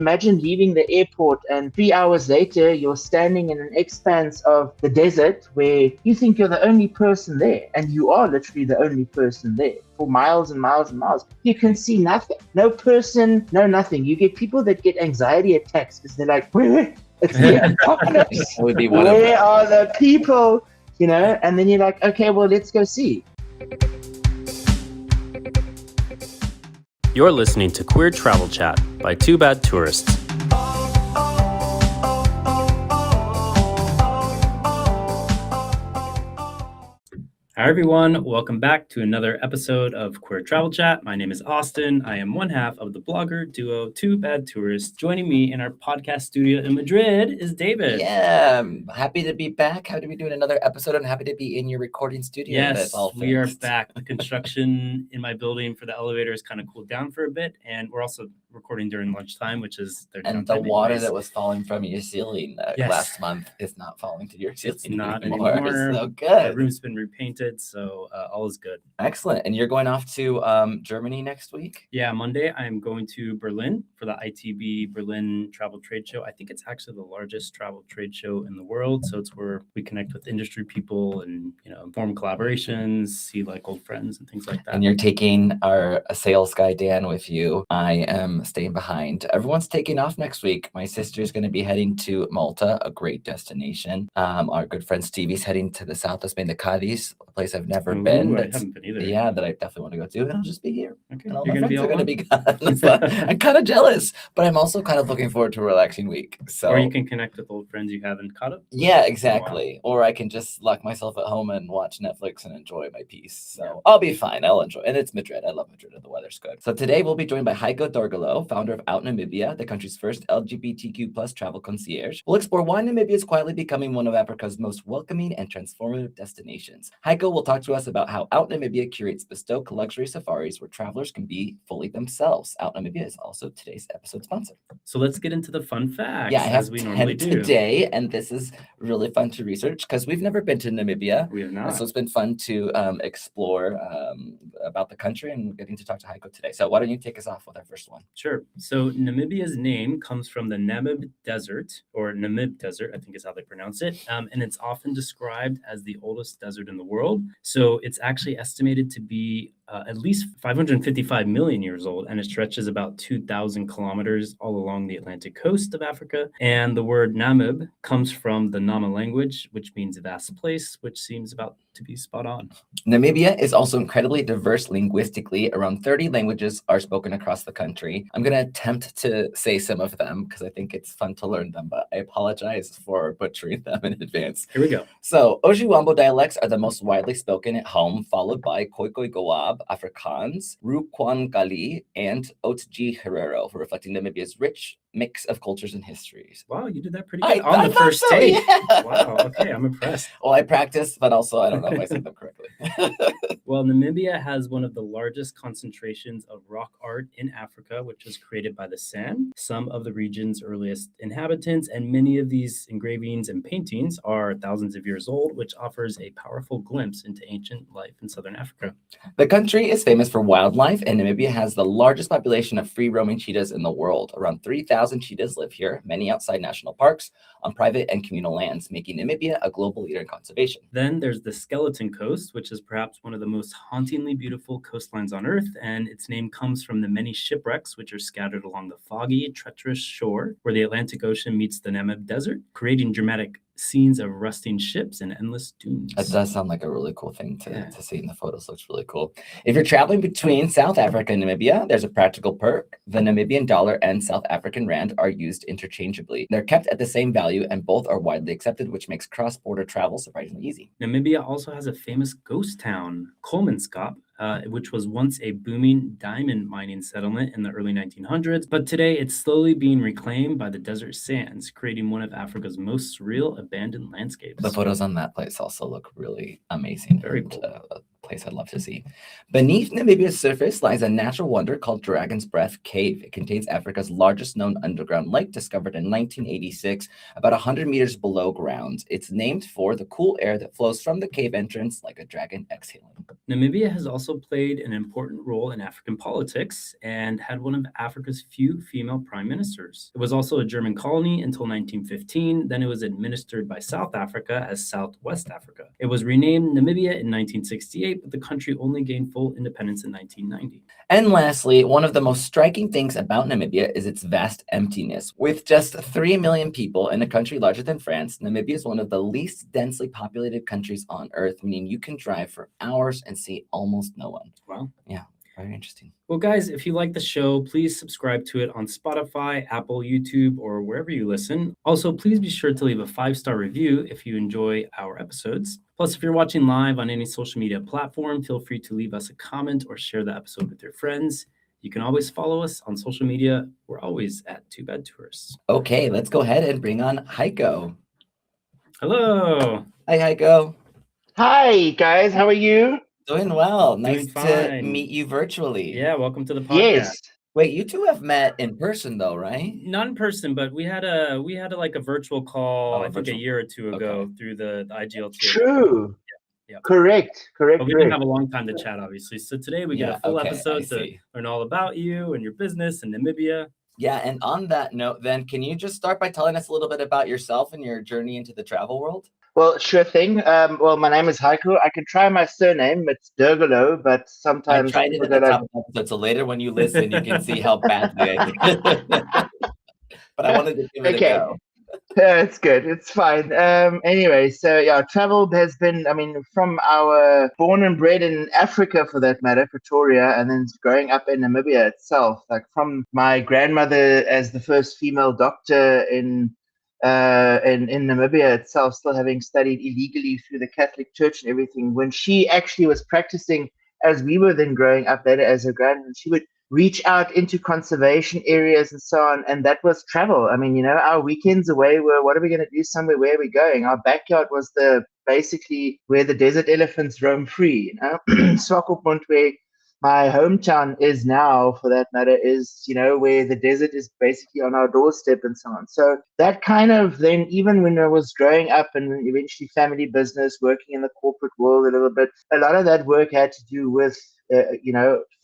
Imagine leaving the airport and 3 hours later, you're standing in an expanse of the desert where you think you're the only person there. And you are literally the only person there for miles and miles and miles. You can see nothing. No person, no nothing. You get people that get anxiety attacks because they're like, where? It's the apocalypse. Would be one Where are the people? You know, and then you're like, okay, well, let's go see. You're listening to Queer Travel Chat by Two Bad Tourists. Hi everyone, welcome back to another episode of Queer Travel Chat. My name is Austin. I am one half of the blogger duo Two Bad Tourists. Joining me in our podcast studio in Madrid is David. Yeah, I'm happy to be back. Happy to be doing another episode and happy to be in your recording studio. Yes, we are back. The construction in my building for the elevator has kind of cooled down for a bit, and we're also recording during lunchtime, which is their downtime. And the water that was falling from your ceiling last month is not falling to your ceiling. It's not anymore. anymore. So good. The room's been repainted, so all is good. Excellent. And you're going off to Germany next week? Yeah, Monday I'm going to Berlin for the ITB Berlin Travel Trade Show. I think it's actually the largest travel trade show in the world. So it's where we connect with industry people and, form collaborations, see like old friends and things like that. And you're taking our sales guy, Dan, with you. I am staying behind. Everyone's taking off next week. My sister's going to be heading to Malta, a great destination. Our good friend Stevie's heading to the south of Spain, to Cadiz, a place I've never been. I haven't been either. Yeah, that I definitely want to go to. And I'll just be here. Okay. And all You're my going friends are to going to be gone. I'm kind of jealous, but I'm also kind of looking forward to a relaxing week. So, or you can connect with old friends you haven't caught up. Yeah, exactly. Or I can just lock myself at home and watch Netflix and enjoy my peace. So I'll be fine. I'll enjoy. And it's Madrid. I love Madrid and the weather's good. So today we'll be joined by Heiko Dörgeloh, founder of OUT Namibia, the country's first LGBTQ+ travel concierge. We'll explore why Namibia is quietly becoming one of Africa's most welcoming and transformative destinations. Heiko will talk to us about how OUT Namibia curates bespoke luxury safaris where travelers can be fully themselves. OUT Namibia is also today's episode sponsor. So let's get into the fun facts. Yeah, I have as we 10 normally do today, and this is really fun to research because we've never been to Namibia. We have not. So it's been fun to explore about the country and getting to talk to Heiko today. So why don't you take us off with our first one? Sure. So Namibia's name comes from the Namib Desert, or Namib Desert, I think is how they pronounce it. And it's often described as the oldest desert in the world. So it's actually estimated to be at least 555 million years old, and it stretches about 2,000 kilometers all along the Atlantic coast of Africa. And the word Namib comes from the Nama language, which means vast place, which seems about to be spot on. Namibia is also incredibly diverse linguistically. Around 30 languages are spoken across the country. I'm going to attempt to say some of them because I think it's fun to learn them, but I apologize for butchering them in advance. Here we go. So Ojibwambo dialects are the most widely spoken at home, followed by Khoikhoi-Goab, Afrikaans, Rukwangali, and Otji Herero, reflecting Namibia's rich mix of cultures and histories. Wow, you did that pretty good on the first take. Yeah. Wow, okay, I'm impressed. Well, I practiced, but also I don't know if I said them correctly. Well, Namibia has one of the largest concentrations of rock art in Africa, which was created by the San, some of the region's earliest inhabitants, and many of these engravings and paintings are thousands of years old, which offers a powerful glimpse into ancient life in southern Africa. The country is famous for wildlife, and Namibia has the largest population of free-roaming cheetahs in the world. Around 3,000 cheetahs live here, many outside national parks, on private and communal lands, making Namibia a global leader in conservation. Then there's the Skeleton Coast, which is perhaps one of the most hauntingly beautiful coastlines on Earth, and its name comes from the many shipwrecks which are scattered along the foggy, treacherous shore where the Atlantic Ocean meets the Namib Desert, creating dramatic scenes of rusting ships and endless dunes. That does sound like a really cool thing to see in the photos. Looks really cool. If you're traveling between South Africa and Namibia, there's a practical perk. The Namibian dollar and South African rand are used interchangeably. They're kept at the same value and both are widely accepted, which makes cross-border travel surprisingly easy. Namibia also has a famous ghost town, Kolmanskap, which was once a booming diamond mining settlement in the early 1900s, but today it's slowly being reclaimed by the desert sands, creating one of Africa's most surreal abandoned landscapes. The photos on that place also look really amazing. Very cool. place I'd love to see. Beneath Namibia's surface lies a natural wonder called Dragon's Breath Cave. It contains Africa's largest known underground lake, discovered in 1986, about 100 meters below ground. It's named for the cool air that flows from the cave entrance like a dragon exhaling. Namibia has also played an important role in African politics and had one of Africa's few female prime ministers. It was also a German colony until 1915. Then it was administered by South Africa as Southwest Africa. It was renamed Namibia in 1968, but the country only gained full independence in 1990. And lastly, one of the most striking things about Namibia is its vast emptiness. With just 3 million people in a country larger than France, Namibia is one of the least densely populated countries on Earth, meaning you can drive for hours and see almost no one. Wow. Yeah, very interesting. Well, guys, if you like the show, please subscribe to it on Spotify, Apple, YouTube, or wherever you listen. Also, please be sure to leave a 5-star review if you enjoy our episodes. Plus, if you're watching live on any social media platform, feel free to leave us a comment or share the episode with your friends. You can always follow us on social media. We're always at Too Bad Tourists. Okay, let's go ahead and bring on Heiko. Hello. Hi, Heiko. Hi, guys. How are you? Doing well. Doing Nice to fine. meet you virtually. Yeah, welcome to the podcast. Yes. Wait, you two have met in person though, right? Not in person, but we had a like a virtual call, Oh, I think a year or two ago through the IGLT. True. Yeah. Correct. But we didn't have a long time to chat, obviously. So today we get a full episode to learn all about you and your business in Namibia. Yeah, and on that note, then, can you just start by telling us a little bit about yourself and your journey into the travel world? Well, sure thing. Well, my name is Heiko. I can try my surname. It's Dörgeloh, but sometimes I tried it at the top of the episode, so later when you listen, you can see how badly I did. But I wanted to give it a go. It's good. It's fine. Anyway, so yeah, travel has been, from our born and bred in Africa, for that matter, Pretoria, and then growing up in Namibia itself, like from my grandmother as the first female doctor in Namibia itself, still having studied illegally through the Catholic Church and everything. When she actually was practicing, as we were then growing up later as her grandmother, she would reach out into conservation areas and so on, and that was travel. Our weekends away were, what are we going to do somewhere? Where are we going? Our backyard was basically where the desert elephants roam free. Swakopmund, where my hometown is now, for that matter, is, where the desert is basically on our doorstep and so on. So that kind of then, even when I was growing up and eventually family business, working in the corporate world a little bit, a lot of that work had to do with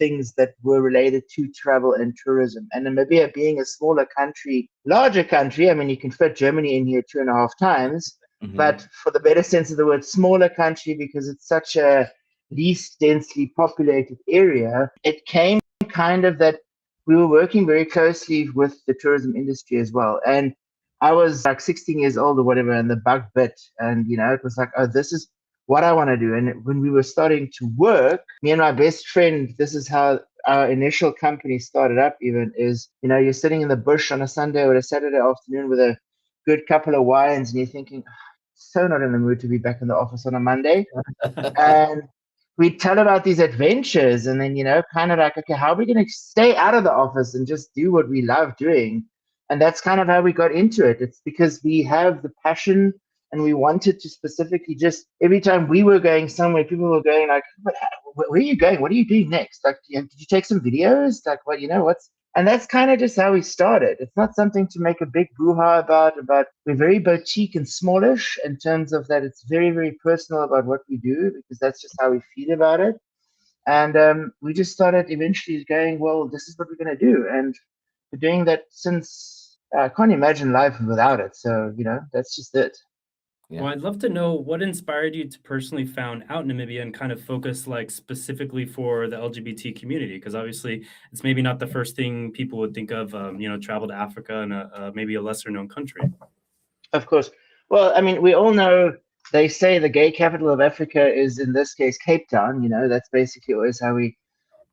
things that were related to travel and tourism. And Namibia being a smaller country, larger country, you can fit Germany in here 2.5 times, but for the better sense of the word, smaller country, because it's such a least densely populated area, it came kind of that we were working very closely with the tourism industry as well. And I was like 16 years old or whatever, and the bug bit, and it was like, oh, this is what I want to do. And when we were starting to work, me and my best friend, this is how our initial company started up even, is, you're sitting in the bush on a Sunday or a Saturday afternoon with a good couple of wines, and you're thinking, so not in the mood to be back in the office on a Monday. And we'd tell about these adventures, and then, kind of like, okay, how are we going to stay out of the office and just do what we love doing? And that's kind of how we got into it. It's because we have the passion, and we wanted to specifically just, every time we were going somewhere, people were going like, where are you going? What are you doing next? Like, did you take some videos? Like, and that's kind of just how we started. It's not something to make a big brouhaha about. We're very boutique and smallish in terms of that. It's very, very personal about what we do, because that's just how we feel about it. And we just started eventually going, well, this is what we're going to do. And we're doing that since, I can't imagine life without it. So, that's just it. Yeah. Well, I'd love to know what inspired you to personally found OUT Namibia and kind of focus like specifically for the LGBT community, because obviously it's maybe not the first thing people would think of, travel to Africa and maybe a lesser known country. Of course. Well, we all know, they say the gay capital of Africa is, in this case, Cape Town. That's basically always how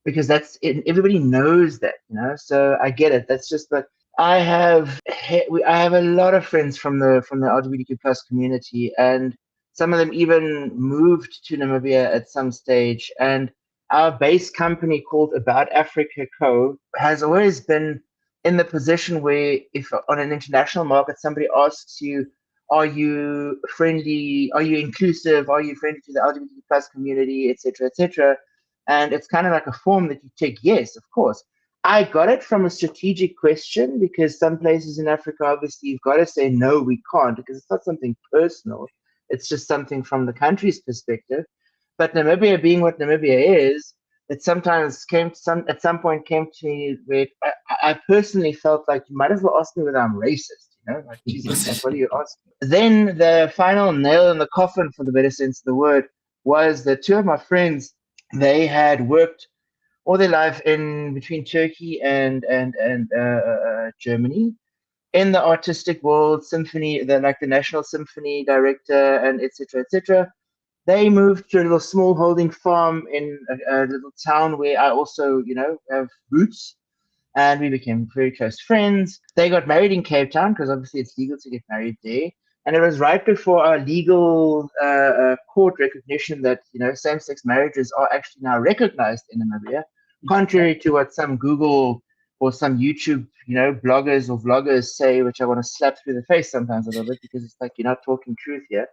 because that's it. Everybody knows that, so I get it. That's just, but I have a lot of friends from the LGBTQ plus community, and some of them even moved to Namibia at some stage. And our base company called About Africa Co. has always been in the position where, if on an international market somebody asks you, Are you friendly? Are you inclusive? Are you friendly to the LGBT plus community, etc., etc.? And it's kind of like a form that you tick yes, of course. I got it from a strategic question because some places in Africa, obviously, you've got to say, no, we can't, because it's not something personal. It's just something from the country's perspective. But Namibia being what Namibia is, it sometimes at some point came to me where I personally felt like you might as well ask me whether I'm racist, like, Jesus, like, what do you ask? Then the final nail in the coffin, for the better sense of the word, was that two of my friends, they had worked all their life in between Turkey and Germany in the artistic world, symphony, like the national symphony director, and etc. etc. They moved to a little small holding farm in a little town where I also, have roots, and we became very close friends. They got married in Cape Town because obviously it's legal to get married there. And it was right before our legal court recognition that, same-sex marriages are actually now recognized in Namibia, contrary to what some Google or some YouTube, bloggers or vloggers say, which I want to slap through the face sometimes a little bit because it's like you're not talking truth here.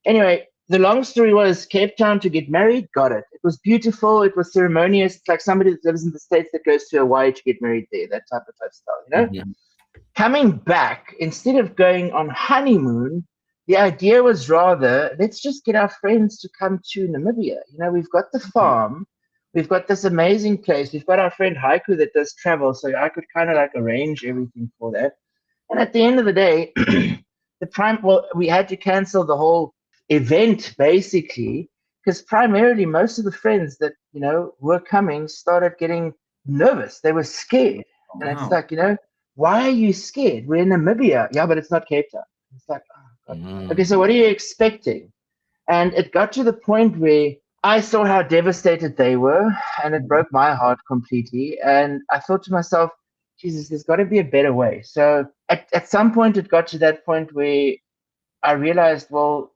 Anyway, the long story was Cape Town to get married, got it. It was beautiful. It was ceremonious. It's like somebody that lives in the States that goes to Hawaii to get married there, that type of lifestyle, Mm-hmm. Coming back, instead of going on honeymoon, the idea was rather, let's just get our friends to come to Namibia. We've got the farm. We've got this amazing place. We've got our friend Heiko that does travel, so I could kind of like arrange everything for that. And at the end of the day, we had to cancel the whole event basically because primarily most of the friends that were coming started getting nervous. They were scared. And it's like, why are you scared? We're in Namibia. Yeah, but it's not Cape Town. It's like, oh, God. Okay, so what are you expecting? And it got to the point where I saw how devastated they were, and it broke my heart completely. And I thought to myself, Jesus, there's got to be a better way. So at some point, it got to that point where I realized, well,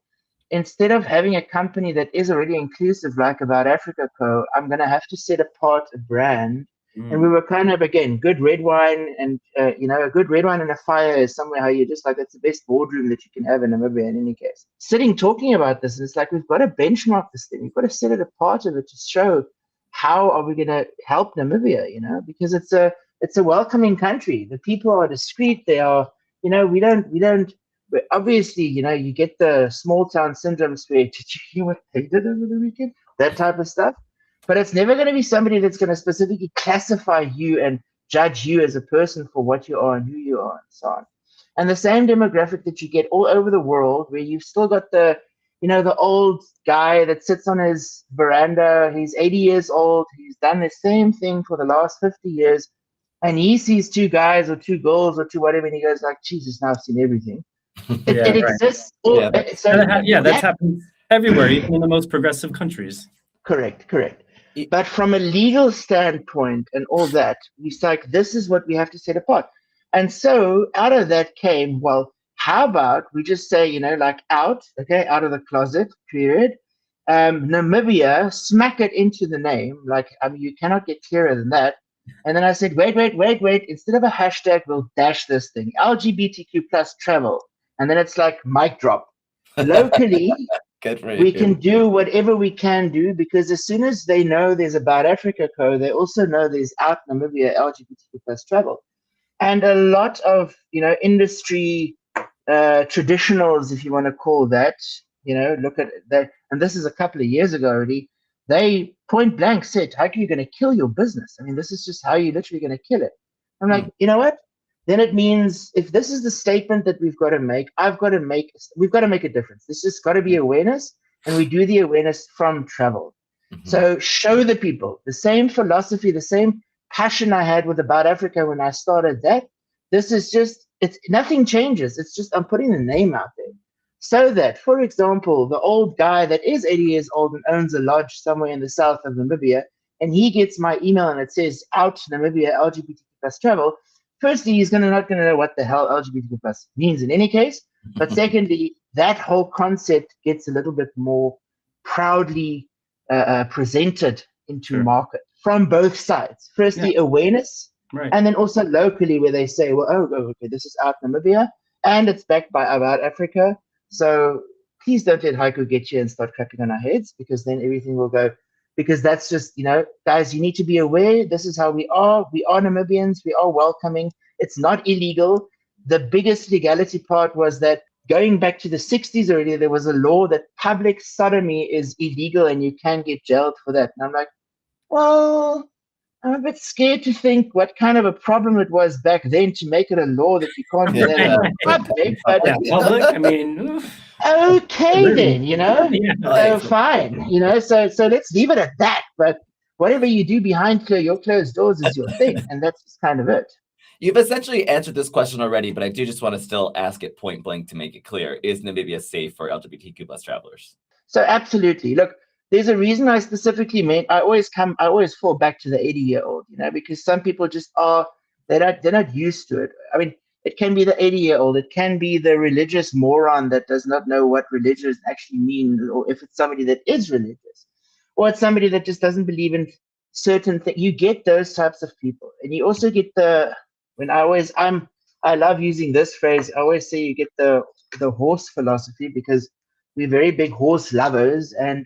instead of having a company that is already inclusive, like About Africa Co., I'm going to have to set apart a brand. And we were kind of, again, good red wine and, a good red wine and a fire is somewhere how you just like, it's the best boardroom that you can have in Namibia in any case. Sitting talking about this, and it's like, we've got to benchmark this thing. We've got to set it apart of it to show how are we going to help Namibia, because it's a welcoming country. The people are discreet. They are, we don't, but obviously, you get the small town syndromes where, did you hear what they did over the weekend? That type of stuff. But it's never going to be somebody that's going to specifically classify you and judge you as a person for what you are and who you are and so on. And the same demographic that you get all over the world where you've still got the old guy that sits on his veranda. He's 80 years old. He's done the same thing for the last 50 years. And he sees two guys or two girls or two whatever, and he goes like, Jesus, now I've seen everything. It exists. That's happened everywhere, even in the most progressive countries. Correct. But from a legal standpoint and all that, it's like, this is what we have to set apart. And so out of that came, well, how about we just say, like out of the closet, period. Namibia, smack it into the name. Like, I mean, you cannot get clearer than that. And then I said, wait. Instead of a hashtag, we'll dash this thing. LGBTQ plus travel. And then it's like mic drop. Locally, we can do whatever we can do because as soon as they know there's About Africa Co., they also know there's OUT Namibia LGBTQ plus travel. And a lot of, industry traditionals, if you want to call that, look at that. And this is a couple of years ago already. They point blank said, how are you going to kill your business? I mean, this is just how you're literally going to kill it. I'm like, you know what? Then it means if this is the statement that we've got to make, we've got to make a difference. There's just got to be awareness, and we do the awareness from travel. Mm-hmm. So show the people the same philosophy, the same passion I had with About Africa when I started that. This is just, nothing changes. It's just, I'm putting the name out there. So that, for example, the old guy that is 80 years old and owns a lodge somewhere in the south of Namibia, and he gets my email and it says OUT Namibia LGBTQ plus travel. Firstly, he's not going to know what the hell LGBTQ plus means in any case. But secondly, that whole concept gets a little bit more proudly presented into market from both sides. Firstly, awareness, and then also locally where they say, well, okay, this is OUT Namibia. and it's backed by About Africa. So please don't let Heiko get you and start crapping on our heads, because then everything will go. Because that's just, guys, you need to be aware. This is how we are. We are Namibians. We are welcoming. It's not illegal. The biggest legality part was that going back to the 60s already, there was a law that public sodomy is illegal and you can get jailed for that. And I'm like, well, I'm a bit scared to think what kind of a problem it was back then to make it a law that you can't do that in public. But public, I mean, oof. Okay, then, Yeah. fine, so let's leave it at that. But whatever you do behind your closed doors is your thing, and that's just kind of it. You've essentially answered this question already, but I do just want to still ask it point blank to make it clear. Is Namibia safe for LGBTQ plus travelers? So absolutely. Look, there's a reason I specifically made, I always fall back to the 80-year-old, because some people just they're not used to it. I mean, it can be the 80-year-old. It can be the religious moron that does not know what religious actually means, or if it's somebody that is religious, or it's somebody that just doesn't believe in certain things. You get those types of people, and you also get I love using this phrase. I always say you get the horse philosophy, because we're very big horse lovers, and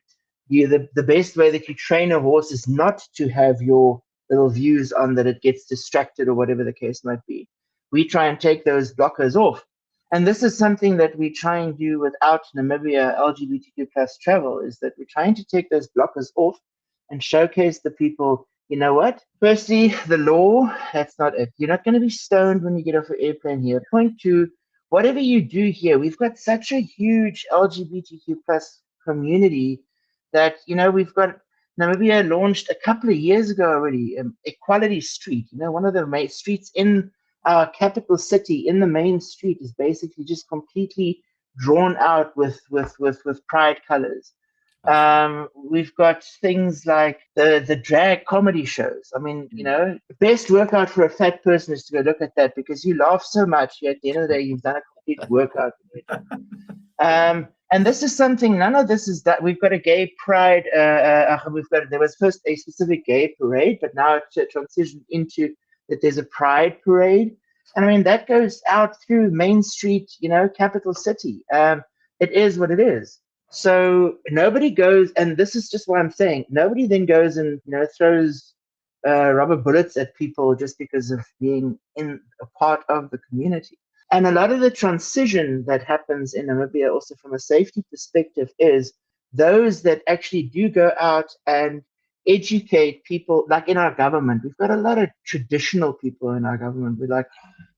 the best way that you train a horse is not to have your little views on that it gets distracted or whatever the case might be. We try and take those blockers off. And this is something that we try and do with OUT Namibia LGBTQ plus travel, is that we're trying to take those blockers off and showcase the people, you know what? Firstly, the law, that's not it. You're not going to be stoned when you get off an airplane here. Point two, whatever you do here, we've got such a huge LGBTQ plus community that, we've got Namibia launched a couple of years ago already, Equality Street, one of the main streets in our capital city. In the main street is basically just completely drawn out with pride colors. We've got things like the drag comedy shows. I mean, the best workout for a fat person is to go look at that, because you laugh so much. At the end of the day, you've done a complete workout. And this is something, none of this is that. We've got a gay pride. There was first a specific gay parade, but now it's transitioned into that there's a pride parade. And I mean, that goes out through Main Street, capital city. It is what it is. So nobody goes, and this is just what I'm saying, nobody then goes and, throws rubber bullets at people just because of being in a part of the community. And a lot of the transition that happens in Namibia, also from a safety perspective, is those that actually do go out and educate people. Like in our government, we've got a lot of traditional people in our government. We're like,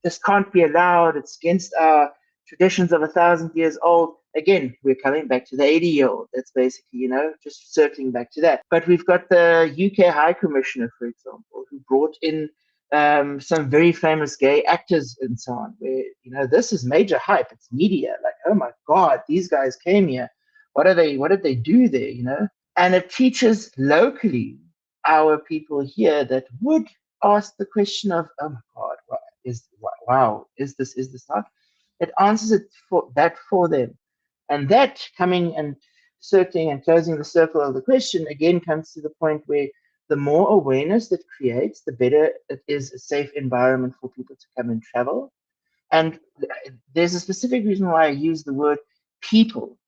this can't be allowed. It's against our traditions of 1,000 years old. Again, we're coming back to the 80-year-old. That's basically, just circling back to that. But we've got the UK High Commissioner, for example, who brought in some very famous gay actors and so on, where, this is major hype. It's media. Like, oh my God, these guys came here. What did they do there, And it teaches locally our people here that would ask the question of, oh my God, is this not? It answers it for them. And that coming and circling and closing the circle of the question again comes to the point where the more awareness that creates, the better it is a safe environment for people to come and travel. And there's a specific reason why I use the word people,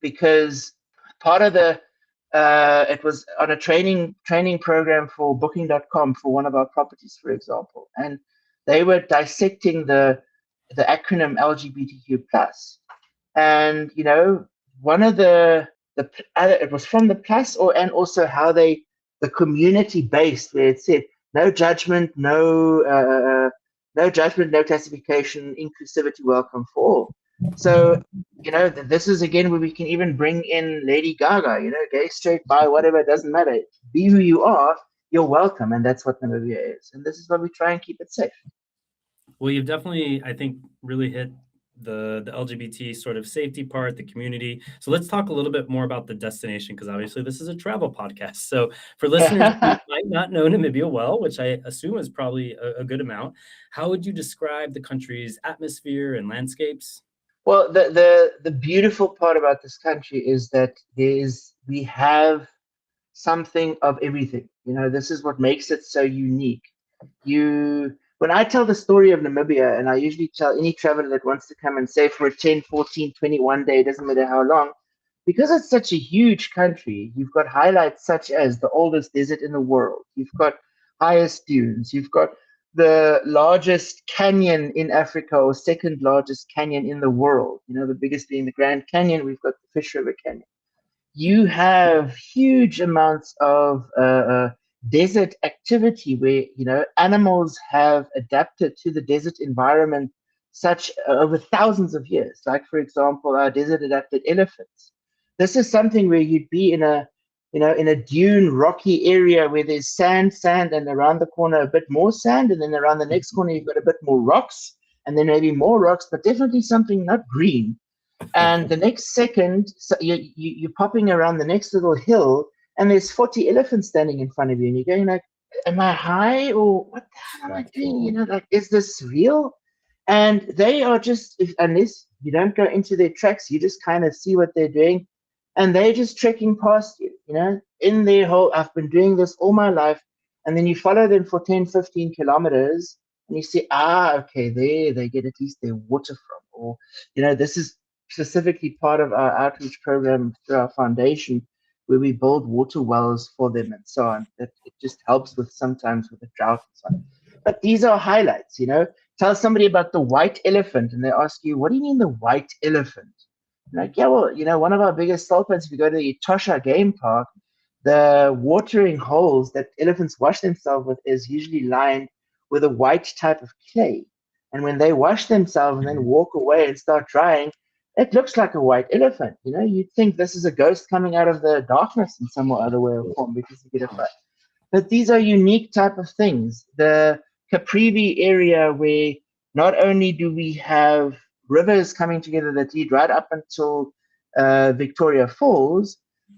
because part of it was on a training program for booking.com for one of our properties, for example, and they were dissecting the acronym LGBTQ plus. And one of the it was from the plus, and also how the community based, where it said no judgment, no judgment, no classification, inclusivity, welcome for all. So this is again where we can even bring in Lady Gaga, gay, straight, bi, whatever, it doesn't matter. Be who you are, you're welcome, and that's what Namibia is. And this is why we try and keep it safe. Well, you've definitely, I think, really hit the LGBT sort of safety part, the community. So let's talk a little bit more about the destination, because obviously this is a travel podcast. So for listeners who might not know Namibia well, which I assume is probably a good amount, how would you describe the country's atmosphere and landscapes? Well, the beautiful part about this country is that we have something of everything. This is what makes it so unique. when I tell the story of Namibia, and I usually tell any traveler that wants to come and say for a 10, 14, 21 day, doesn't matter how long, because it's such a huge country, you've got highlights such as the oldest desert in the world, you've got highest dunes, you've got the largest canyon in Africa or second largest canyon in the world. The biggest being the Grand Canyon, we've got the Fish River Canyon. You have huge amounts of desert activity where animals have adapted to the desert environment such over thousands of years. Like, for example, our desert adapted elephants. This is something where you'd be in a dune rocky area where there's sand, and around the corner a bit more sand, and then around the next corner you've got a bit more rocks, and then maybe more rocks, but definitely something not green. And the next second, so you're popping around the next little hill, and there's 40 elephants standing in front of you, and you're going like, am I high, or what the hell am I doing? Like, is this real? And they are just, unless you don't go into their tracks, you just kind of see what they're doing, and they're just trekking past you, in their whole, I've been doing this all my life, and then you follow them for 10, 15 kilometers, and you see, okay, there they get at least their water from, or, this is specifically part of our outreach program through our foundation, where we build water wells for them and so on. That it just helps with sometimes with the drought and so on. But these are highlights, Tell somebody about the white elephant, and they ask you, what do you mean the white elephant? Like, yeah, well, one of our biggest sulphurs, if you go to the Etosha Game Park, the watering holes that elephants wash themselves with is usually lined with a white type of clay. And when they wash themselves and then walk away and start drying, it looks like a white elephant. You'd think this is a ghost coming out of the darkness in some other way or form because you get a fight. But these are unique type of things. The Caprivi area, where not only do we have rivers coming together that lead right up until Victoria Falls,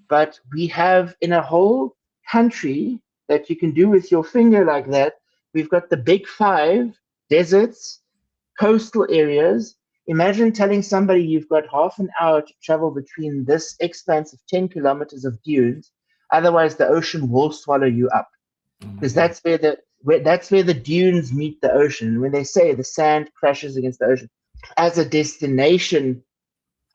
but we have in a whole country that you can do with your finger like that, we've got the big 5 deserts, coastal areas. Imagine telling somebody you've got half an hour to travel between this expanse of 10 kilometers of dunes, otherwise the ocean will swallow you up. Because that's where the dunes meet the ocean. When they say the sand crashes against the ocean. As a destination,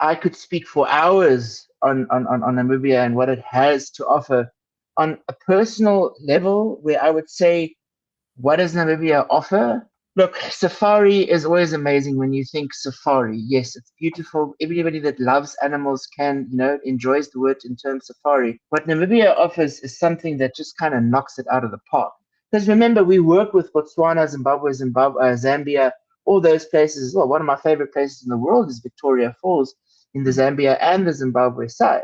I could speak for hours on Namibia and what it has to offer. On a personal level, where I would say, what does Namibia offer? Look, safari is always amazing when you think safari. Yes, it's beautiful. Everybody that loves animals enjoys the word in terms safari. What Namibia offers is something that just kind of knocks it out of the park. Because remember, we work with Botswana, Zimbabwe, Zambia, all those places as well. One of my favorite places in the world is Victoria Falls in the Zambia and the Zimbabwe side,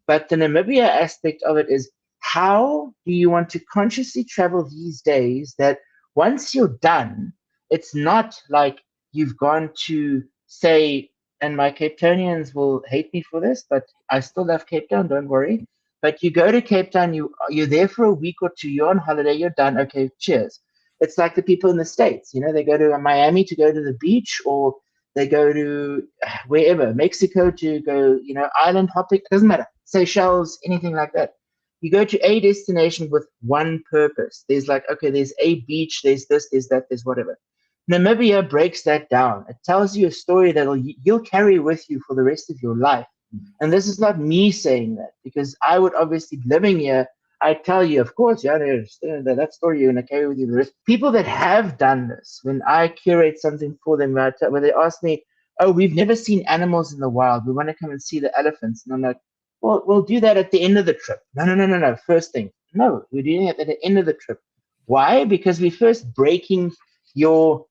But the Namibia aspect of it is, how do you want to consciously travel these days that once you're done, it's not like you've gone to, say, and my Cape Townians will hate me for this, but I still love Cape Town, don't worry. But you go to Cape Town, you're there for a week or 2, you're on holiday, you're done, okay, cheers. It's like the people in the States, they go to Miami to go to the beach, or they go to wherever, Mexico to go, island hopping, doesn't matter, Seychelles, anything like that. You go to a destination with one purpose. There's like, okay, there's a beach, there's this, there's that, there's whatever. Namibia breaks that down. It tells you a story that you'll carry with you for the rest of your life. And this is not me saying that, because I would obviously, living here, I tell you, of course, yeah, that story you're going to carry with you the rest. People that have done this, when I curate something for them, when they ask me, oh, we've never seen animals in the wild, we want to come and see the elephants. And I'm like, well, we'll do that at the end of the trip. No. First thing. No, we're doing it at the end of the trip. Why? Because we're first breaking your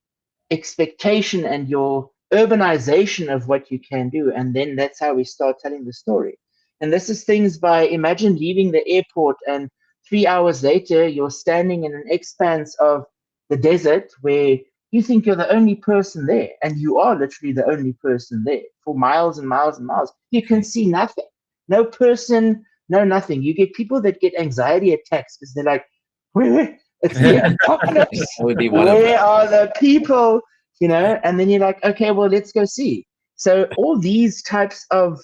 expectation and your urbanization of what you can do. And then that's how we start telling the story. And this is things by, imagine leaving the airport and 3 hours later, you're standing in an expanse of the desert where you think you're the only person there. And you are literally the only person there for miles and miles and miles. You can see nothing. No person, no nothing. You get people that get anxiety attacks because they're like, it's the apocalypse. Where are the people? And then you're like, okay, well, let's go see. So all these types of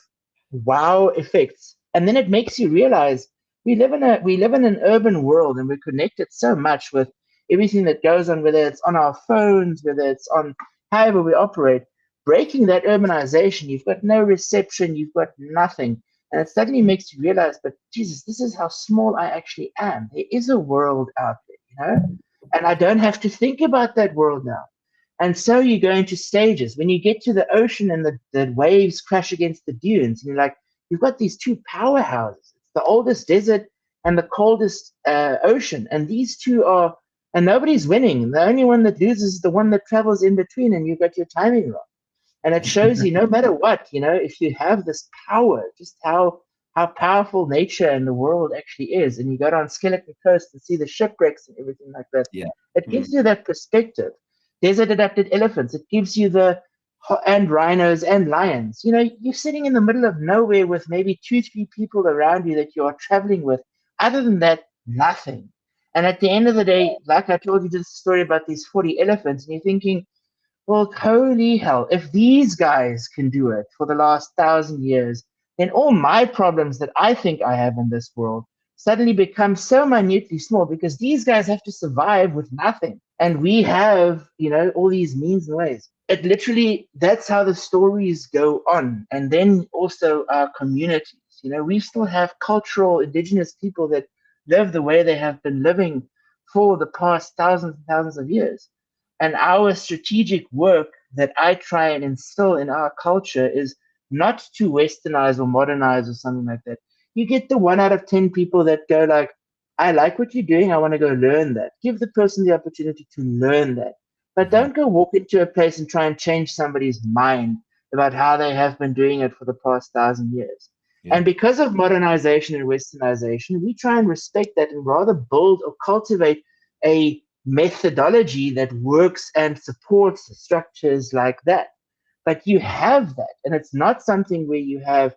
wow effects. And then it makes you realize we live in an urban world, and we're connected so much with everything that goes on, whether it's on our phones, whether it's on however we operate, breaking that urbanization, you've got no reception, you've got nothing. And it suddenly makes you realize, but Jesus, this is how small I actually am. There is a world out there, and I don't have to think about that world now. And so you go into stages. When you get to the ocean and the waves crash against the dunes, and you're like, you've got these two powerhouses. It's the oldest desert and the coldest ocean. And these two are, and nobody's winning. The only one that loses is the one that travels in between, and you've got your timing wrong. And it shows you, no matter what, if you have this power, just how powerful nature and the world actually is, and you go down Skeleton Coast and see the shipwrecks and everything like that, it gives you that perspective. Desert adapted elephants, it gives you and rhinos and lions. You're sitting in the middle of nowhere with maybe 2-3 people around you that you are traveling with. Other than that, nothing. And at the end of the day, like I told you this story about these 40 elephants, and you're thinking, well, holy hell, if these guys can do it for the last 1,000 years, then all my problems that I think I have in this world suddenly become so minutely small, because these guys have to survive with nothing. And we have, all these means and ways. It literally, that's how the stories go on. And then also our communities, we still have cultural indigenous people that live the way they have been living for the past thousands and thousands of years. And our strategic work that I try and instill in our culture is not to westernize or modernize or something like that. You get the 1 out of 10 people that go like, I like what you're doing, I want to go learn that. Give the person the opportunity to learn that. But don't go walk into a place and try and change somebody's mind about how they have been doing it for the past 1,000 years. Yeah. And because of modernization and westernization, we try and respect that and rather build or cultivate a methodology that works and supports structures like that. But you have that, and it's not something where you have,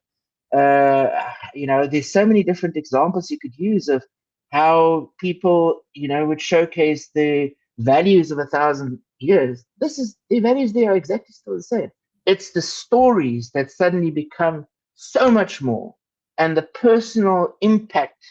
there's so many different examples you could use of how people, would showcase the values of 1,000 years. The values there are exactly still the same. It's the stories that suddenly become so much more, and the personal impact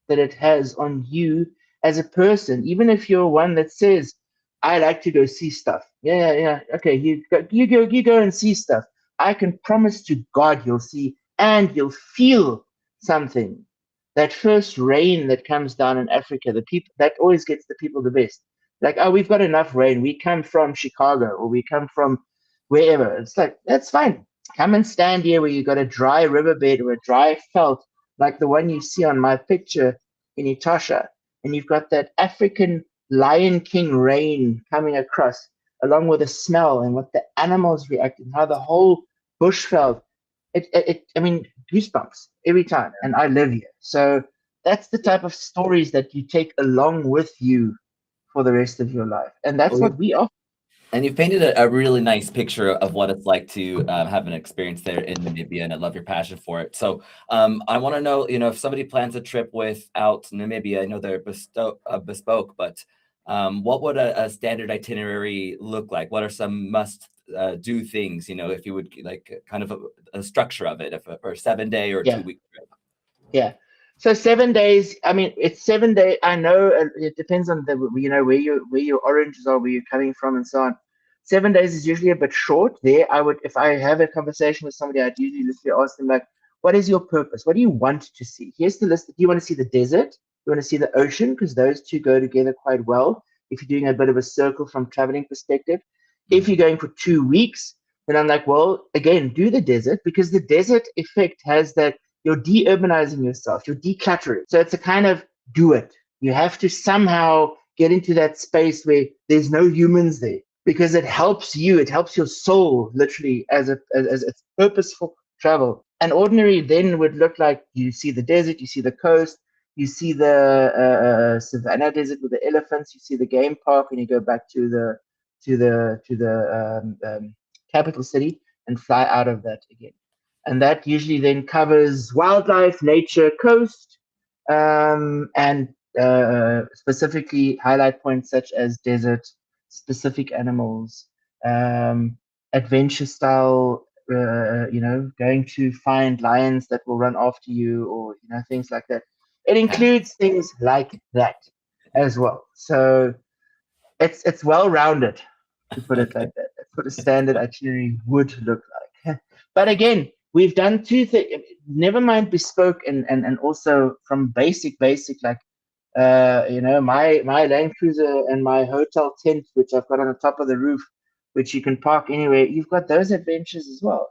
that it has on you as a person, even if you're one that says, I like to go see stuff. Yeah. Okay, you go and see stuff. I can promise to God you'll see, and you'll feel something. That first rain that comes down in Africa, the people that always gets the people the best. Like, oh, we've got enough rain. We come from Chicago, or we come from wherever. It's like, that's fine. Come and stand here where you got a dry riverbed or a dry felt, like the one you see on my picture in Etosha. And you've got that African Lion King rain coming across, along with the smell and what the animals react and how the whole bush felt. I mean, goosebumps every time. And I live here. So that's the type of stories that you take along with you for the rest of your life. And that's what we offer. And you've painted a really nice picture of what it's like to have an experience there in Namibia, and I love your passion for it. So I want to know, if somebody plans a trip with OUT Namibia, I know they're bespoke, but what would a standard itinerary look like? What are some must-do things, if you would like kind of a structure of it, or a 7-day or 2-week trip? Yeah. So 7 days, I mean, it's 7 days. I know it depends on where your oranges are, where you're coming from and so on. 7 days is usually a bit short. There, if I have a conversation with somebody, I'd usually literally ask them, like, what is your purpose? What do you want to see? Here's the list. Do you want to see the desert? You want to see the ocean? Because those two go together quite well if you're doing a bit of a circle from traveling perspective. If you're going for 2 weeks, then I'm like, well, again, do the desert, because the desert effect has that you're de-urbanizing yourself, you're decluttering. So it's a kind of do it. You have to somehow get into that space where there's no humans there, because it helps you, it helps your soul, literally, as it's purposeful travel. And ordinary then would look like you see the desert, you see the coast, you see the savannah desert with the elephants, you see the game park, and you go back to the capital city and fly out of that again. And that usually then covers wildlife, nature, coast, and specifically highlight points such as desert, specific animals, adventure style, going to find lions that will run after you, or things like that. It includes things like that as well. So it's well rounded, to put it like that. That's what a standard itinerary would look like. But again, we've done two things. Never mind bespoke and also from basic like my Land Cruiser and my hotel tent, which I've got on the top of the roof, which you can park anywhere. You've got those adventures as well.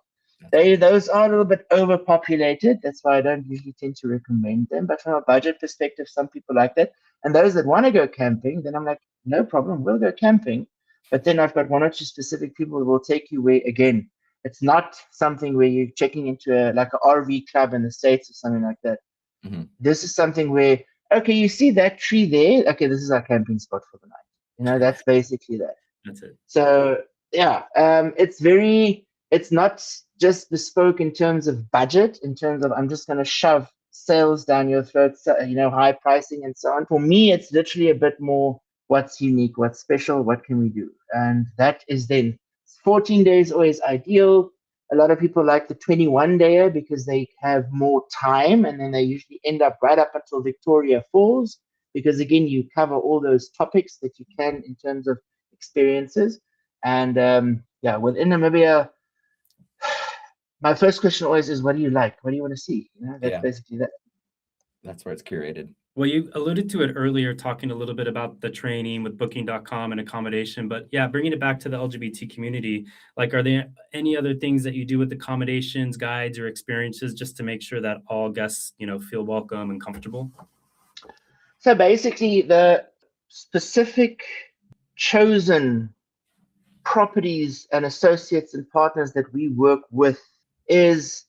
Those are a little bit overpopulated. That's why I don't usually tend to recommend them. But from a budget perspective, some people like that. And those that want to go camping, then I'm like, no problem, we'll go camping. But then I've got one or two specific people who will take you where, again, it's not something where you're checking into like an RV club in the States or something like that. Mm-hmm. This is something where, okay, you see that tree there? Okay, this is our camping spot for the night. That's basically that. That's it. So, yeah, it's not just bespoke in terms of budget, in terms of I'm just going to shove sales down your throat, high pricing and so on. For me, it's literally a bit more what's unique, what's special, what can we do? And that is then 14 days always ideal. A lot of people like the 21-dayer because they have more time, and then they usually end up right up until Victoria Falls, because again, you cover all those topics that you can in terms of experiences. And within Namibia, my first question always is, what do you like? What do you want to see? That's basically that. That's where it's curated. Well, you alluded to it earlier, talking a little bit about the training with booking.com and accommodation, but yeah, bringing it back to the LGBT community, like, are there any other things that you do with accommodations, guides, or experiences just to make sure that all guests, feel welcome and comfortable? So basically, the specific chosen properties and associates and partners that we work with is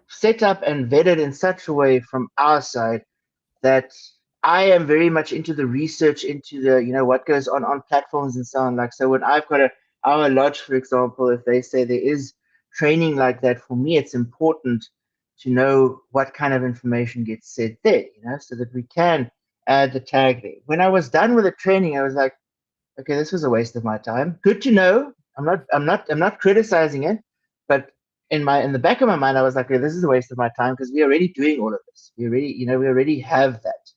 set up and vetted in such a way from our side that I am very much into the research, into the, what goes on platforms and so on. Like, so when I've got our lodge, for example, if they say there is training like that, for me, it's important to know what kind of information gets said there, so that we can add the tag there. When I was done with the training, I was like, okay, this was a waste of my time. Good to know. I'm not criticizing it, but in the back of my mind, I was like, okay, this is a waste of my time because we're already doing all of this. We already have that.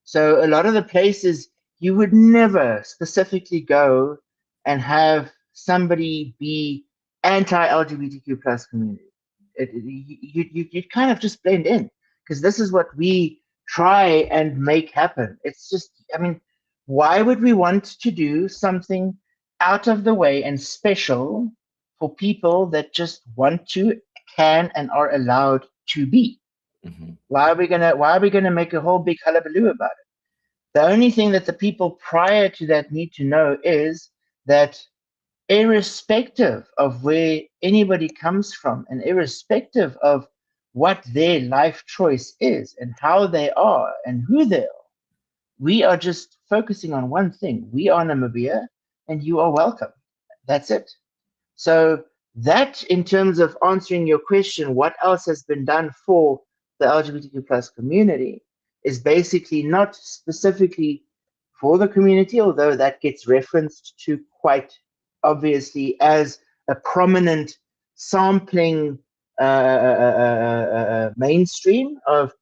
So a lot of the places you would never specifically go and have somebody be anti-LGBTQ plus community. You'd kind of just blend in, because this is what we try and make happen. It's just, why would we want to do something out of the way and special for people that just want to, can, and are allowed to be? Mm-hmm. Why are we gonna make a whole big hullabaloo about it? The only thing that the people prior to that need to know is that irrespective of where anybody comes from, and irrespective of what their life choice is and how they are and who they are, we are just focusing on one thing. We are Namibia, and you are welcome. That's it. So that, in terms of answering your question, what else has been done for the LGBTQ plus community, is basically not specifically for the community, although that gets referenced to quite obviously as a prominent sampling mainstream of,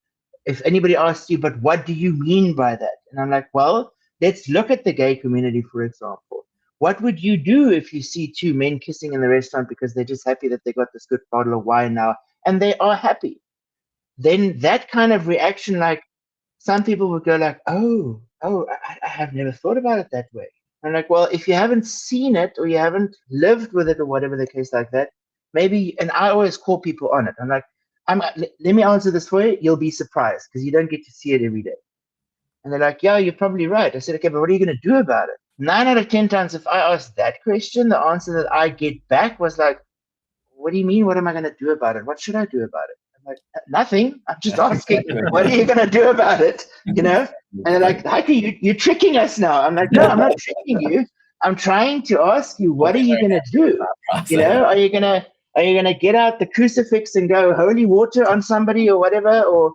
if anybody asks you, but what do you mean by that? And I'm like, well, let's look at the gay community, for example. What would you do if you see two men kissing in the restaurant because they're just happy that they got this good bottle of wine now, and they are happy? Then that kind of reaction, like, some people would go like, oh, I have never thought about it that way. I'm like, well, if you haven't seen it or you haven't lived with it or whatever the case like that, maybe, and I always call people on it. I'm like, let me answer this for you. You'll be surprised because you don't get to see it every day. And they're like, yeah, you're probably right. I said, okay, but what are you going to do about it? 9 out of 10 times, if I ask that question, the answer that I get back was like, what do you mean? What am I going to do about it? What should I do about it? I'm like, nothing. I'm just asking, what are you going to do about it? And they're like, Heiko, you're tricking us now. I'm like, no, I'm not tricking you. I'm trying to ask you, what are you going to do? Are you going to get out the crucifix and go holy water on somebody or whatever? Or,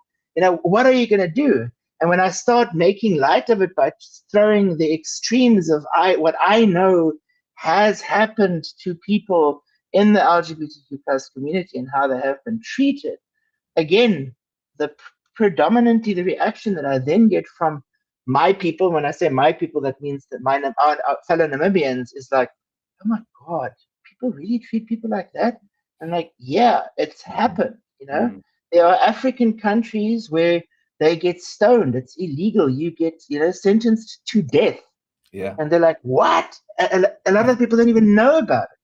what are you going to do? And when I start making light of it by throwing the extremes of what I know has happened to people in the LGBTQ plus community and how they have been treated, again, predominantly the reaction that I then get from my people, when I say my people, that means that our fellow Namibians is like, oh my God, people really treat people like that? And like, yeah, it's happened, you know? There are African countries where they get stoned. It's illegal. You get, sentenced to death. Yeah. And they're like, what? A lot of people don't even know about it.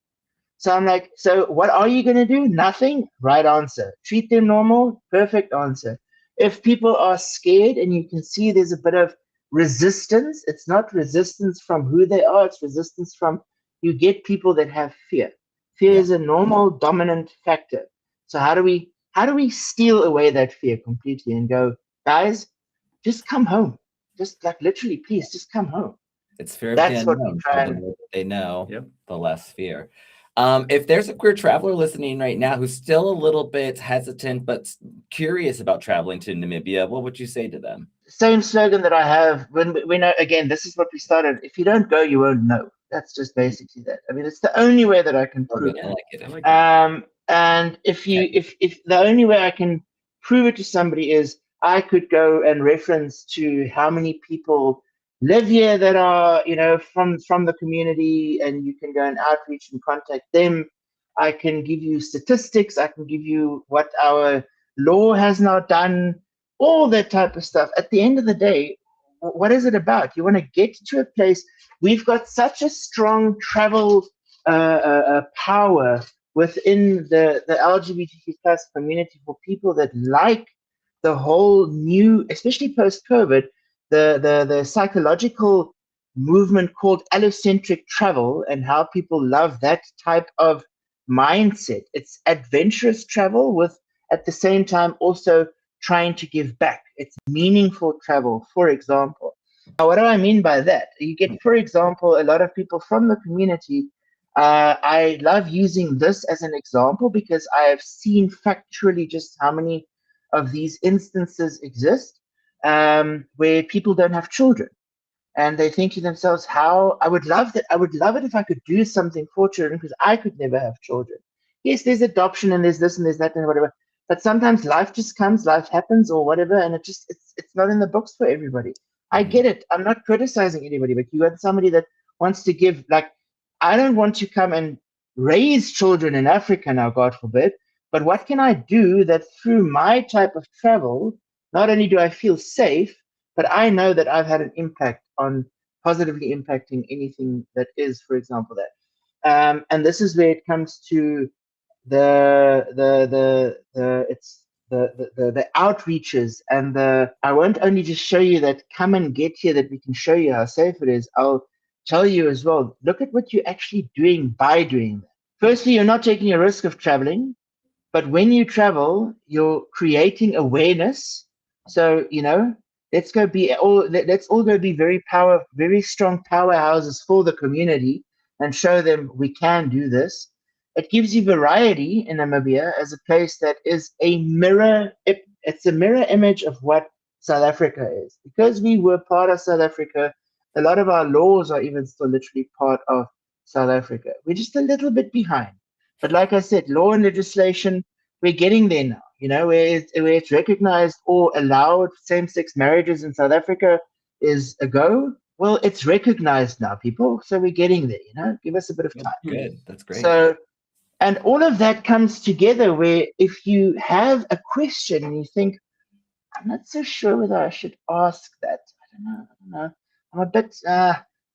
So I'm like, so what are you going to do? Nothing? Right answer. Treat them normal? Perfect answer. If people are scared and you can see there's a bit of resistance, it's not resistance from who they are, it's resistance from, you get people that have fear. Fear is a normal dominant factor. So how do we steal away that fear completely and go, guys, just come home. Just like literally, please, just come home. It's fear of That's the what we unknown. try The and more that they know, Yep. the less fear. If there's a queer traveler listening right now who's still a little bit hesitant but curious about traveling to Namibia, what would you say to them? same slogan that I have when we know, again, this is what we started. If you don't go, you won't know. That's just basically that. I mean, it's the only way that I can prove I it. like it. I like that. And if the only way I can prove it to somebody is I could go and reference to how many people live here that are, from the community, and you can go and outreach and contact them. I can give you statistics. I can give you what our law has now done, all that type of stuff. At the end of the day, what is it about? You want to get to a place. We've got such a strong travel power within the LGBTQ plus community for people that like the whole new, especially post-COVID, the psychological movement called allocentric travel, and how people love that type of mindset. It's adventurous travel with, at the same time, also trying to give back. It's meaningful travel, for example. Now, what do I mean by that? You get, for example, a lot of people from the community. I love using this as an example because I have seen factually just how many of these instances exist where people don't have children. And they think to themselves, how I would love that. I would love it if I could do something for children because I could never have children. Yes, there's adoption and there's this and there's that and whatever. But sometimes life just comes, life happens or whatever, and it's not in the books for everybody. I get it. I'm not criticizing anybody, but you got somebody that wants to give, like, I don't want to come and raise children in Africa now, God forbid. But what can I do that through my type of travel, not only do I feel safe, but I know that I've had an impact on positively impacting anything that is, for example, that. And this is where it comes to the outreaches and I won't only just show you that come and get here that we can show you how safe it is. I'll tell you as well, look at what you're actually doing by doing that. Firstly, you're not taking a risk of traveling, but when you travel, you're creating awareness. So, let's all go be very strong powerhouses for the community and show them we can do this. It gives you variety in Namibia as a place that is a mirror. It's a mirror image of what South Africa is. Because we were part of South Africa, a lot of our laws are even still literally part of South Africa. We're just a little bit behind. But like I said, law and legislation, we're getting there now. Where it's recognized or allowed same-sex marriages in South Africa is a go. Well, it's recognized now, people. So we're getting there, give us a bit of time. Good. That's great. So, and all of that comes together where if you have a question and you think, I'm not so sure whether I should ask that. I don't know. I'm a bit,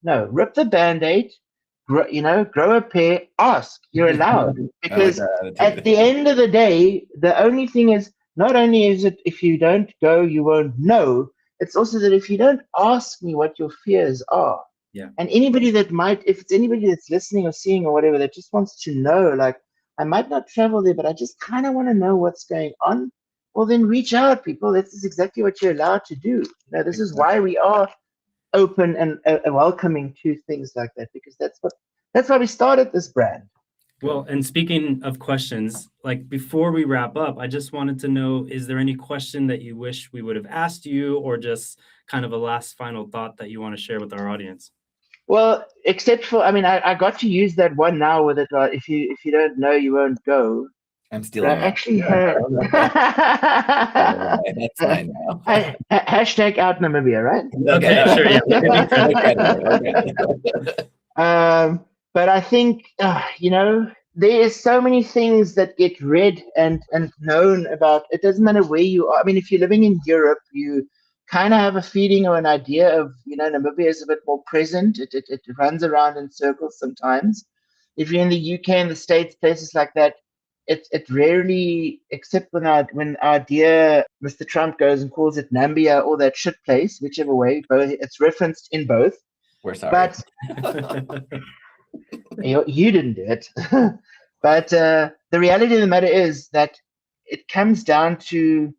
no, rip the Band-Aid, grow a pair, ask. You're allowed. Because at the end of the day, the only thing is, not only is it if you don't go, you won't know, it's also that if you don't ask me what your fears are, and anybody that might, if it's anybody that's listening or seeing or whatever, that just wants to know, like, I might not travel there, but I just kind of want to know what's going on. Well, then reach out, people. This is exactly what you're allowed to do. This is why we are open and welcoming to things like that, because that's why we started this brand. Well, and speaking of questions, like before we wrap up, I just wanted to know, is there any question that you wish we would have asked you, or just kind of a last final thought that you want to share with our audience? Well, except for, I got to use that one now with it. If you don't know, you won't go. I'm But stealing I that. actually had That's mine now. hashtag out Namibia, right? Okay, sure, yeah. But I think there is so many things that get read and known about. It doesn't matter where you are. I mean, if you're living in Europe, you kind of have a feeling or an idea of Namibia is a bit more present. It runs around in circles sometimes. If you're in the UK and the States, places like that, it rarely, except when our dear Mr. Trump goes and calls it Nambia or that shit place, whichever way, both it's referenced in both. We're sorry. But you didn't do it. But the reality of the matter is that it comes down to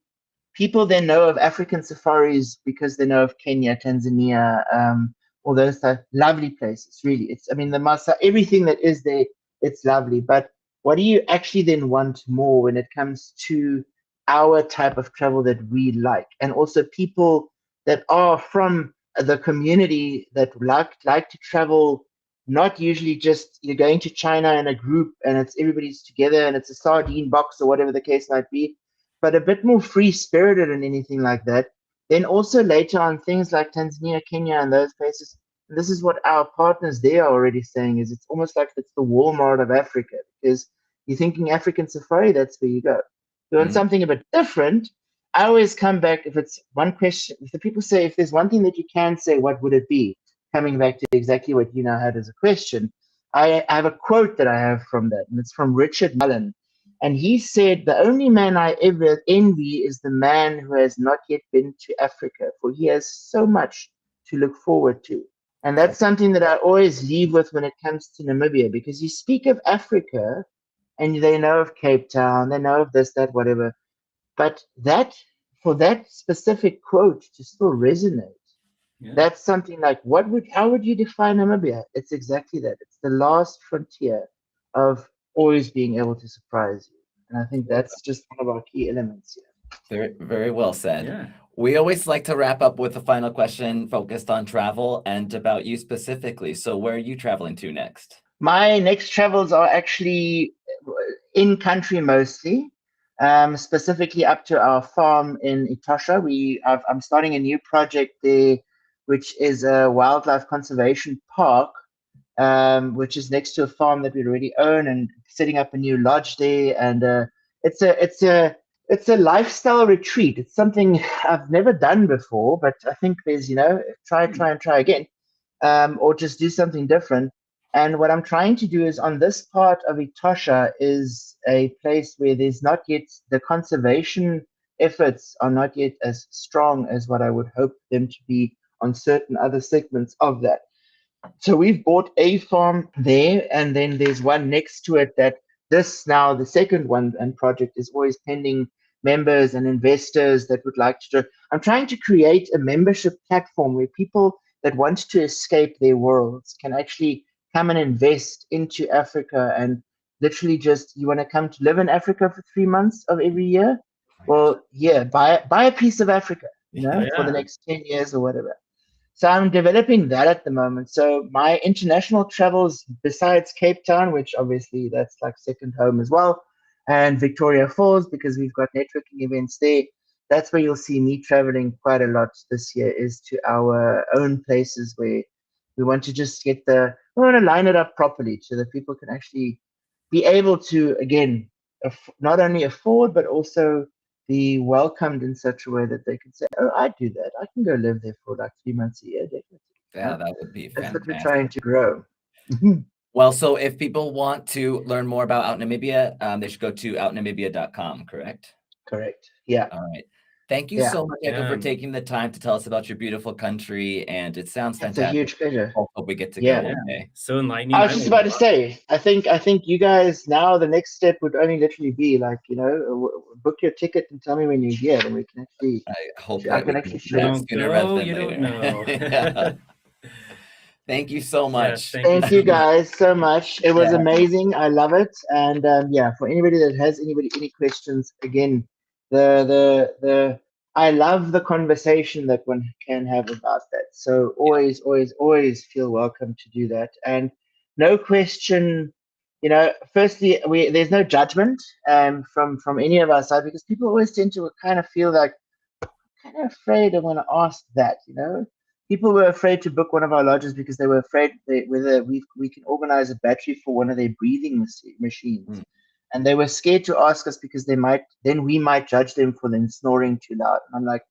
people then know of African safaris because they know of Kenya, Tanzania, all those lovely places. Really, the Masa, everything that is there, it's lovely. But what do you actually then want more when it comes to our type of travel that we like, and also people that are from the community that like to travel? Not usually just you're going to China in a group and it's everybody's together and it's a sardine box or whatever the case might be, but a bit more free spirited and anything like that. Then also later on things like Tanzania, Kenya, and those places. And this is what our partners there are already saying, is it's almost like it's the Walmart of Africa, because you're thinking African safari, that's where you go. You want something a bit different. I always come back, if it's one question, if the people say, if there's one thing that you can say, what would it be? Coming back to exactly what you now had as a question, I have a quote that I have from that, and it's from Richard Mullen. And he said, "The only man I ever envy is the man who has not yet been to Africa, for he has so much to look forward to." And that's something that I always leave with when it comes to Namibia, because you speak of Africa and they know of Cape Town, they know of this, that, whatever. But for that specific quote to still resonate, that's something like, how would you define Namibia? It's exactly that. It's the last frontier of always being able to surprise you. And I think that's just one of our key elements here. Very, very well said. Yeah. We always like to wrap up with a final question focused on travel and about you specifically. So where are you traveling to next? My next travels are actually in country mostly, specifically up to our farm in Etosha. I'm starting a new project there, which is a wildlife conservation park, which is next to a farm that we already own, and setting up a new lodge there. And it's a lifestyle retreat. It's something I've never done before, but I think there's try again, or just do something different. And what I'm trying to do is, on this part of Etosha is a place where there's not yet, the conservation efforts are not yet as strong as what I would hope them to be on certain other segments of that. So we've bought a farm there, and then there's one next to it that the second one and project is always pending members and investors that would like to do. I'm trying to create a membership platform where people that want to escape their worlds can actually come and invest into Africa, and literally just, you want to come to live in Africa for 3 months of every year? Well, yeah, buy a piece of Africa, for the next 10 years or whatever. So I'm developing that at the moment. So my international travels, besides Cape Town, which obviously that's like second home as well, and Victoria Falls, because we've got networking events there, that's where you'll see me traveling quite a lot this year, is to our own places where we want to just we want to line it up properly so that people can actually be able to, again, not only afford, but also be welcomed in such a way that they can say, "Oh, I do that. I can go live there for like 3 months a year, definitely." Yeah, that would be fantastic. That's what we're trying to grow. Well, so if people want to learn more about OUT Namibia, they should go to outnamibia.com, correct? Correct. Yeah. All right. Thank you so much, Heiko, for taking the time to tell us about your beautiful country, and it sounds fantastic. It's a huge pleasure. Hope we get to go one day. So enlightening. I was just about to say, I think you guys, now the next step would only literally be like, book your ticket and tell me when you're here, and we can actually. I hope I can actually You don't go, you don't know. Yeah. Thank you so much. Thank you guys so much. It was amazing. I love it. And for anybody that has any questions, again, I love the conversation that one can have about that. So always feel welcome to do that. And no question firstly, there's no judgment from any of our side, because people always tend to kind of feel like kind of afraid and want to ask that. People were afraid to book one of our lodges because they were afraid whether we can organize a battery for one of their breathing machines. And they were scared to ask us because we might judge them for them snoring too loud. And I'm like,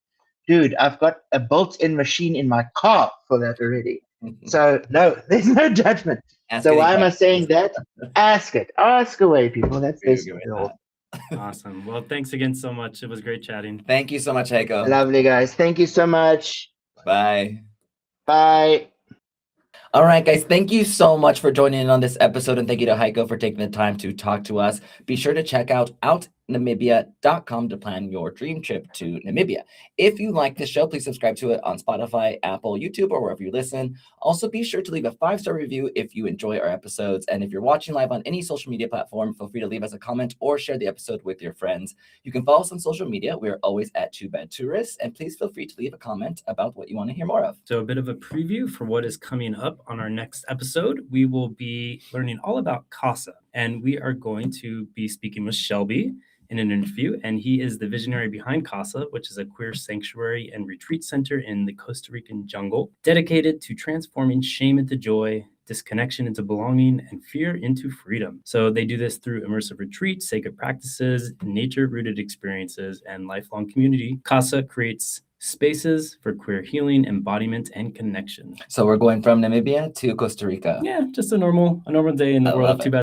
dude, I've got a built-in machine in my car for that already. So no, there's no judgment. So why am I saying that? Ask away, people. That's basically all. Awesome. Well, thanks again so much. It was great chatting. Thank you so much, Heiko. Lovely, guys. Thank you so much. Bye. Bye. All right, guys, thank you so much for joining in on this episode, and thank you to Heiko for taking the time to talk to us. Be sure to check out outnamibia.com to plan your dream trip to Namibia. If you like this show, please subscribe to it on Spotify, Apple, YouTube, or wherever you listen. Also, be sure to leave a 5-star review if you enjoy our episodes. And if you're watching live on any social media platform, feel free to leave us a comment or share the episode with your friends. You can follow us on social media. We're always at Two Bad Tourists. And please feel free to leave a comment about what you want to hear more of. So a bit of a preview for what is coming up on our next episode. We will be learning all about CASA, and we are going to be speaking with Shelby in an interview, and he is the visionary behind CASA, which is a queer sanctuary and retreat center in the Costa Rican jungle, dedicated to transforming shame into joy, disconnection into belonging, and fear into freedom. So they do this through immersive retreats, sacred practices, nature-rooted experiences, and lifelong community. CASA creates spaces for queer healing, embodiment, and connection. So we're going from Namibia to Costa Rica. Yeah, just a normal day in the world of Two Bad